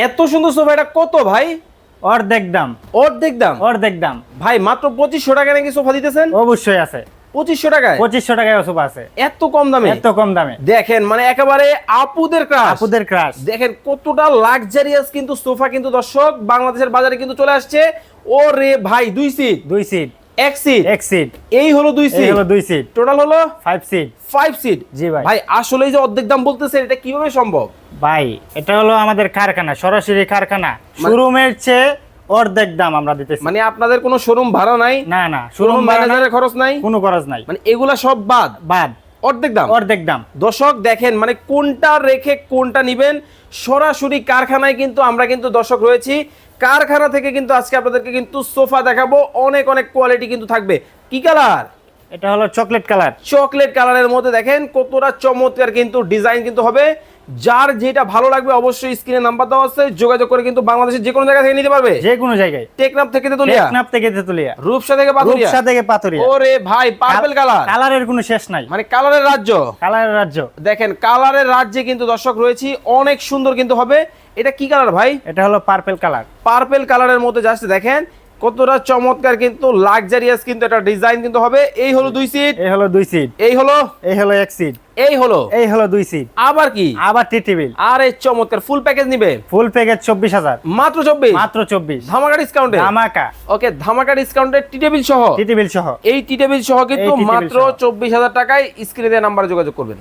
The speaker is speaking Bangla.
এত সুন্দর সোফা, এটা কত ভাই? অর্ধেক দাম। অর্ধেক দাম? অর্ধেক দাম ভাই মাত্র 2500 টাকা নাকি সোফা দিতেছেন? অবশ্যই আছে। 2500 টাকায়? 2500 টাকায় সোফা আছে। এত কম দামে? এত কম দামে দেখেন মানে একেবারে আপুদের ক্রাশ। আপুদের ক্রাশ। দেখেন কতটা লাক্সারিয়াস কিন্তু সোফা কিন্তু দর্শক বাংলাদেশের বাজারে কিন্তু চলে আসছে। ওরে ভাই 2 সিট, 2 সিট, এক সিট, এক সিট, এই হলো 2 এই সিট, হলো 2 সিট, টোটাল হলো 5 সিট। 5 সিট। জি ভাই। ভাই আসলে এই যে অর্ধেক দাম বলতেছেন এটা কিভাবে সম্ভব? ভাই এটা হলো আমাদের কারখানা, সরাসরি কারখানা, শোরুমের চেয়ে অর্ধেক দাম আমরা দিতেছি। মানে আপনাদের কোনো শোরুম ভাড়া নাই? না না, শোরুম ম্যানেজারের খরচ নাই? কোনো খরচ নাই। মানে এগুলা সব বাদ? বাদ। অর্ধেক দাম? অর্ধেক দাম। দর্শক দেখেন মানে কোনটা রেখে কোনটা নিবেন, সরাসরি কারখানায় কিন্তু আমরা কিন্তু দর্শক রয়েছি। কারখানা থেকে কিন্তু আজকে আপনাদেরকে কিন্তু সোফা দেখাবো, অনেক অনেক কোয়ালিটি কিন্তু থাকবে। কি কালার? এটা হলো চকলেট কালার। চকলেট কালারের মধ্যে দেখেন কতটা চমৎকার কিন্তু ডিজাইন কিন্তু হবে। যার যেটা ভালো লাগবে অবশ্যই স্ক্রিনে নাম্বার দেওয়া আছে, যোগাযোগ করে কিন্তু বাংলাদেশের যে কোনো জায়গা থেকে নিতে পারবে। যে কোনো জায়গায়। টেকনাফ থেকে তেতুলিয়া? টেকনাফ থেকে তেতুলিয়া। রূপসা থেকে পাথুরিয়া? রূপসা থেকে পাথুরিয়া। ওরে ভাই পার্পল কালার। কালারের কোনো শেষ নাই। মানে কালারের রাজ্য। কালারের রাজ্য। দেখেন কালারের রাজ্যে কিন্তু দর্শক রয়েছি, অনেক সুন্দর কিন্তু হবে। এটা কি কালার ভাই? এটা হলো পার্পল কালার। পার্পল কালারের মধ্যে জাস্ট দেখেন কতটা চমৎকার কিন্তু লাক্সারিয়াস কিন্তু একটা ডিজাইন কিন্তু হবে। এই হলো 2 সিট, এই হলো 2 সিট, এই হলো, এই হলো 1 সিট, এই হলো, এই হলো 2 সিট। আবার কি? আবার টি টেবিল। আরে চমৎকার, ফুল প্যাকেজ নিবে? Full package 24000। মাত্র 24? মাত্র 24। ধামাকা ডিসকাউন্টে? ধামাকা। ওকে, ধামাকা ডিসকাউন্টে টি টেবিল সহ? টি টেবিল সহ। এই টি টেবিল সহ কিন্তু এই টি টেবিল মাত্র সহ। 24000 টাকায়। স্ক্রিনে দেওয়া নাম্বারে যোগাযোগ করবেন।